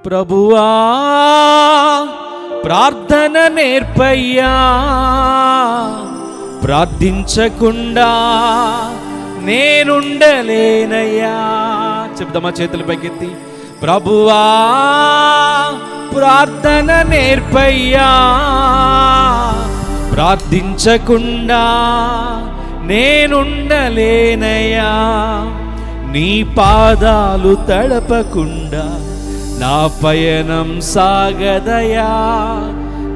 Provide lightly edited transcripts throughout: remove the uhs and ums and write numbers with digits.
ప్రభువా ప్రార్థన నేర్పయ్యా, ప్రార్థించకుండా నేనుండలేనయ్యా. చెప్దామా చేతులు పైకెత్తి? ప్రభువా ప్రార్థన నేర్పయ్యా, ప్రార్థించకుండా నేనుండలేనయ్యా. నీ పాదాలు తడపకుండా నా పయనం సాగదయా,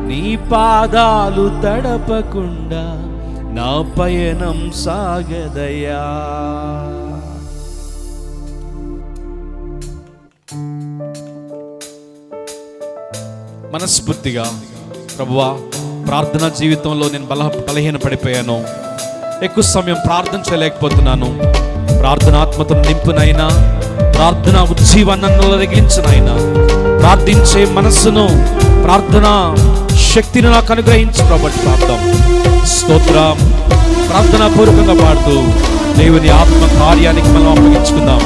నీ పాదాలు తడపకుండా నా పయనం సాగదయా. మనస్ఫూర్తిగా ప్రభువా ప్రార్థనా జీవితంలో నేను బలహీన పడిపోయాను, ఎక్కువ సమయం ప్రార్థన చేయలేకపోతున్నాను. ప్రార్థనాత్మతో నింపునైనా, ప్రార్థన ఉజ్జీవాన్ని తగిలించినైనా, ప్రార్థించే మనస్సును, ప్రార్థనా శక్తిని నాకు అనుగ్రహించి కాబట్టి ప్రార్థన స్తోత్రం. ప్రార్థనా పూర్వకంగా పాడుతూ దేవుని ఆత్మ కార్యానికి మనం అప్పగించుకుందాం.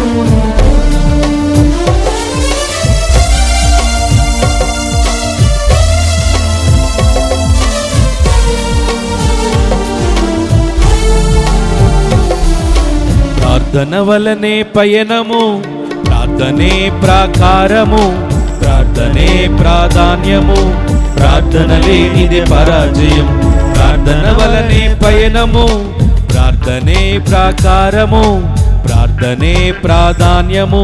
ప్రార్థన వలనే పయనము, ప్రార్థనే ప్రాకారము, ప్రార్థనే ప్రాధాన్యము, ప్రార్థన లేనిదే పరాజయం. ప్రార్థన వలనే పయనము, ప్రార్థనే ప్రాకారము, ప్రార్థనే ప్రాధాన్యము,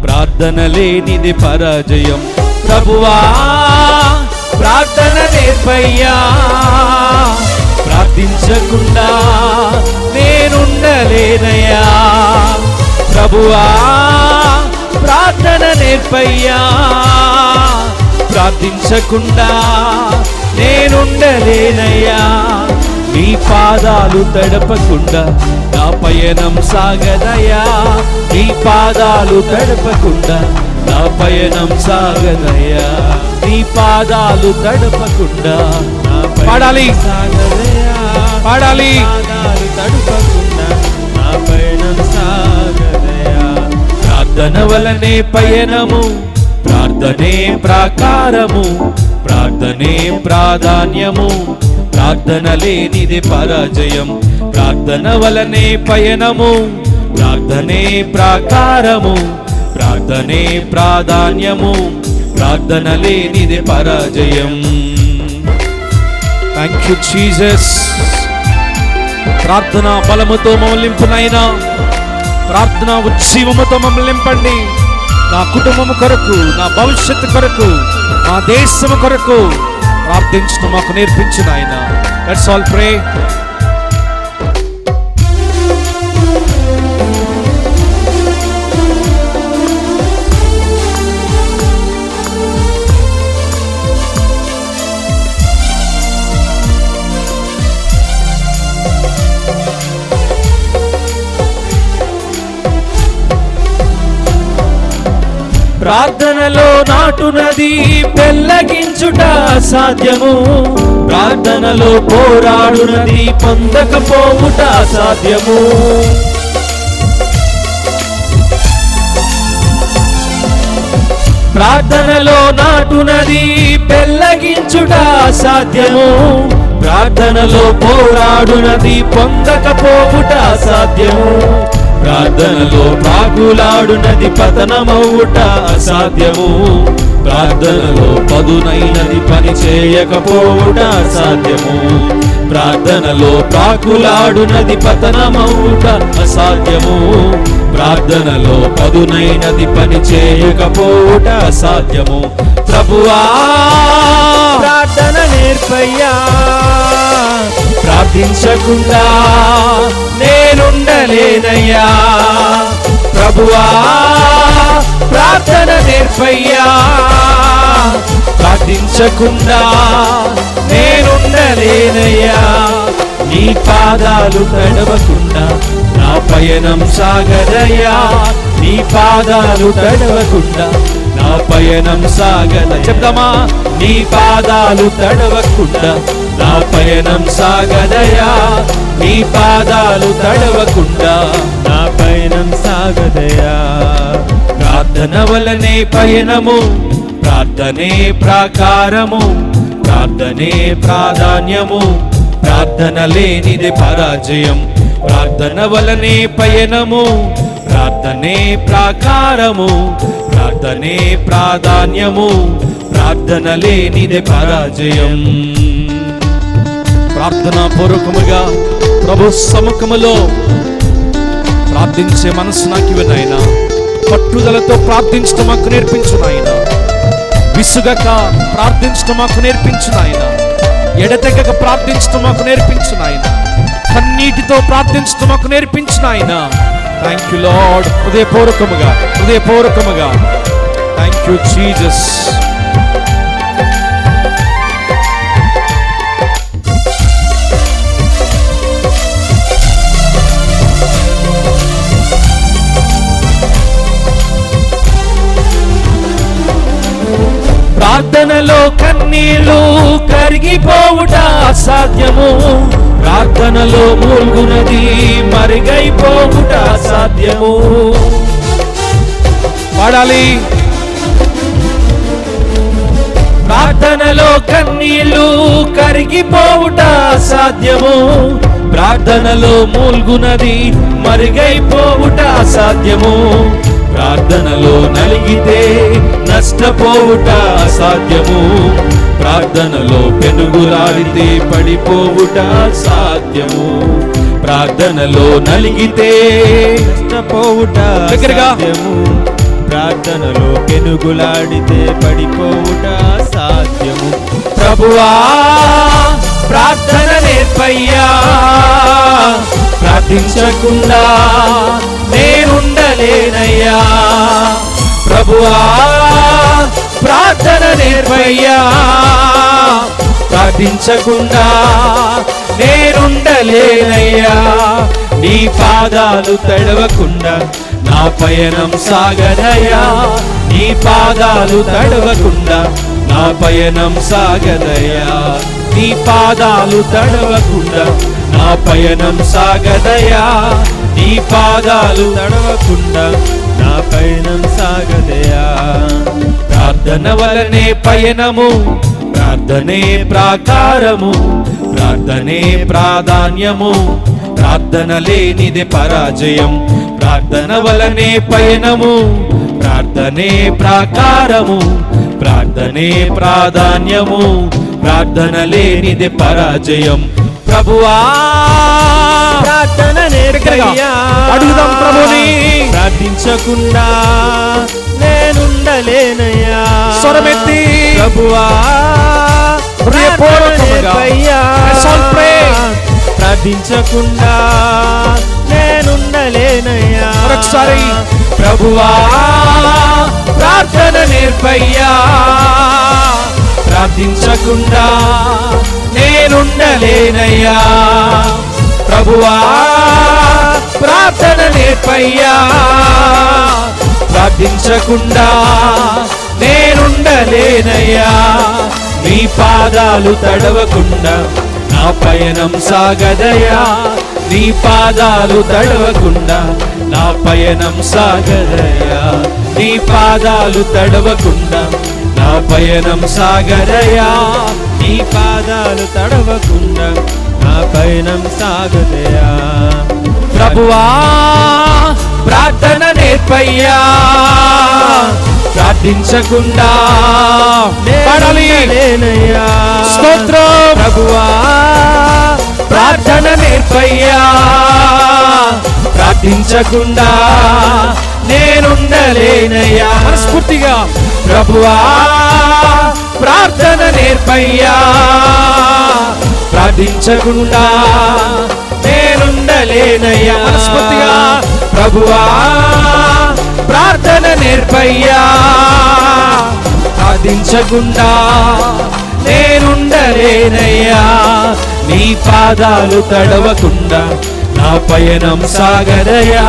ప్రార్థన లేనిదే పరాజయం. ప్రభువా ప్రార్థన నేర్పయ్యా, ప్రార్థించకుండా నేనుండలేనయ్యా. ప్రభువా ప్రార్థన నేర్పయ్యా, ప్రార్థించకుండా నేనుండలేనయ్యా. నీ పాదాలు తడపకుండా నా పయనం సాగదయా, నీ పాదాలు తడపకుండా నా పయనం సాగదయా. నీ పాదాలు తడపకుండా పాడాలి, పాడాలి. తడపకుండా నా పయనం సాగదయా. ప్రార్థన వలనే పయనము, ప్రార్థనే ప్రాకారము, ప్రార్థనే ప్రాధాన్యము, ప్రార్థన లేనిదే పరాజయం. ప్రార్థన వలనే పయనము, ప్రార్థనే ప్రాకారము, ప్రార్థనే ప్రాధాన్యము, ప్రార్థన లేనిదే పరాజయం. Thank you Jesus. ప్రార్థన బలముతో మమ్మల్ని నింపునైనా, ప్రార్థన ఉజ్జీవముతో మమ్మల్ని నింపండి. నా కుటుంబము కొరకు, నా భవిష్యత్తు కొరకు, నా దేశము కొరకు ప్రార్థించడం మాకు నేర్పించిన ఆయన. లెట్స్ ఆల్ ప్రే. ప్రార్థనలో నాటునది పెళ్ళగించుట అసాధ్యము, ప్రార్థనలో పోరాడునది పొందకపోవుట అసాధ్యము. ప్రార్థనలో నాటునది పెళ్ళగించుట అసాధ్యము, ప్రార్థనలో పోరాడునది పొందకపోవుట అసాధ్యము. ప్రార్థనలో ప్రాకులాడునది పతనమవుట అసాధ్యము, ప్రార్థనలో పదునైనది పని చేయకపోవుట అసాధ్యము. ప్రార్థనలో ప్రాకులాడునది పతనమవుట అసాధ్యము, ప్రార్థనలో పదునైనది పని చేయకపోవుట అసాధ్యము. ప్రభువా ప్రార్థన నేర్పయ్యా, ప్రార్థించకుండా నేనుండలేనయ్యా. ప్రభువా ప్రార్థన నేర్పయ్యా, ప్రార్థించకుండా నేనుండలేనయ్యా. నీ పాదాలు తడవకుండా నా పయనం సాగదయ్యా, నీ పాదాలు తడవకుండా నా పయనం సాగద. చెప్దామా? నీ పాదాలు తడవకుండా నా పయనం సాగదయా, నీ పాదాలు తడవకుండా నా పయనం సాగదయా. ప్రార్థన వలనే పయనము, ప్రార్థనే ప్రాకారము, ప్రార్థనే ప్రాధాన్యము, ప్రార్థన లేనిది పరాజయం, ప్రార్థన వలనే పయనము, ప్రార్థనే ప్రాకారము, ప్రార్థనే ప్రాధాన్యము, ప్రార్థన లేనిది పరాజయం. ప్రార్థనా పూర్వకముగా ప్రభు సముఖములో ప్రార్థించే మనసు నాకు ఇవ్వు నాయనా. పట్టుదలతో ప్రార్థించడం మాకు నేర్పించు నాయనా. విసుగక ప్రార్థించడం మాకు నేర్పించు నాయనా. ఎడతెగక ప్రార్థించడం మాకు నేర్పించు నాయనా. కన్నీటితో ప్రార్థించడం మాకు నేర్పించు నాయనా. Thank you lord. హృదయపూర్వకముగా థ్యాంక్ యూ జీసస్. ప్రార్థనలో కన్నీళ్లు కరిగిపోవుట అసాధ్యము, ప్రార్థనలో మూల్గునది మరుగైపోవుట అసాధ్యము. పాడాలి. ప్రార్థనలో కన్నీళ్లు కరిగిపోవుట అసాధ్యము, ప్రార్థనలో మూల్గునది మరుగైపోవుట అసాధ్యము, ప్రార్థనలో నలిగితే నష్టపోవుట అసాధ్యము, ప్రార్థనలో పెనుగులాడితే పడిపోవుట సాధ్యము, ప్రార్థనలో నలిగితే నష్టపోవుట అసాధ్యము, ప్రార్థనలో పెనుగులాడితే పడిపోవుట సాధ్యము. ప్రభువా ప్రార్థన నేర్పయ్యా, ప్రార్థించకుండా నేనుండలేనయ్యా. ప్రభువా ప్రార్థన నేర్పయ్యా, ప్రార్థించకుండా నేనుండలేనయ్యా. నీ పాదాలు తడవకుండా నా పయనం సాగదయ్యా, నీ పాదాలు తడవకుండా నా పయనం సాగదయ్యా, నీ పాదాలు తడవకుండా నా పయనం సాగదయ్యా, నీ పాదాలు తడవకుండా నా పయనం సాగదయ్యా. ప్రార్థన వలనే పయనము, ప్రార్థనే ప్రాకారము, ప్రార్థనే ప్రాధాన్యము, ప్రార్థన లేనిది పరాజయం, ప్రార్థన వలనే పయనము, ప్రార్థనే ప్రాకారము, ప్రార్థనే ప్రాధాన్యము, ప్రార్థన లేనిది పరాజయం. ప్రభువా ప్రార్థన నేర్పయ్యా, అడుగుదాం ప్రభుని. ప్రార్థించకుండా నేనుండలేనయ్యా. స్వరమెత్తి ప్రభువా నేర్పయ్యా, ప్రార్థించకుండా నేనుండలేనయ్యా. మరొకసారి ప్రభువా ప్రార్థన నేర్పయ్యా, ప్రార్థించకుండా నేనుండలేనయ్యా. ప్రభువా ప్రార్థన నేర్పయ్యా, ప్రార్థించకుండా నేనుండలేనయ్యా. నీ పాదాలు తడవకుండా నా పయనం సాగదయ్యా, నీ పాదాలు తడవకుండా నా పయనం సాగదయ్యా, నీ పాదాలు తడవకుండా నా పయనం సాగదయ్యా, నీ పాదాలు తడవకుండా నా పయనం సాగదయ్యా. ప్రభువా ప్రార్థన నేర్పయ్యా, ప్రార్థించకుండా నేనుండలేనయ్యా. స్తోత్రం. ప్రభువా ప్రార్థన నేర్పయ్యా, ప్రార్థించకుండా నేనుండలేనయ్యా. మనస్ఫూర్తిగా ప్రభువా ప్రార్థన నేర్పయ్యా, ప్రార్థించకుండా నేనుండలేనయ్యా. మనస్ఫూర్తిగా ప్రభువా ప్రార్థన నేర్పయ్యా, ప్రార్థించకుండా నేనుండలేనయ్యా. నీ పాదాలు తడవకుండా నా పయనం సాగదయ్యా,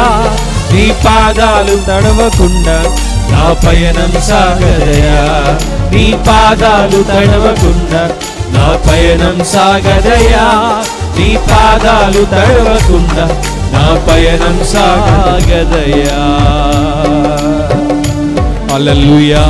నీ పాదాలు తడవకుండా నా పయనం సాగదయ్యా, నీ పాదాలు తడవకుండా నా పయనం సాగదయ్యా, నీ పాదాలు తడవకుండా నా పయనం సాగదయ్యా. హల్లెలూయా.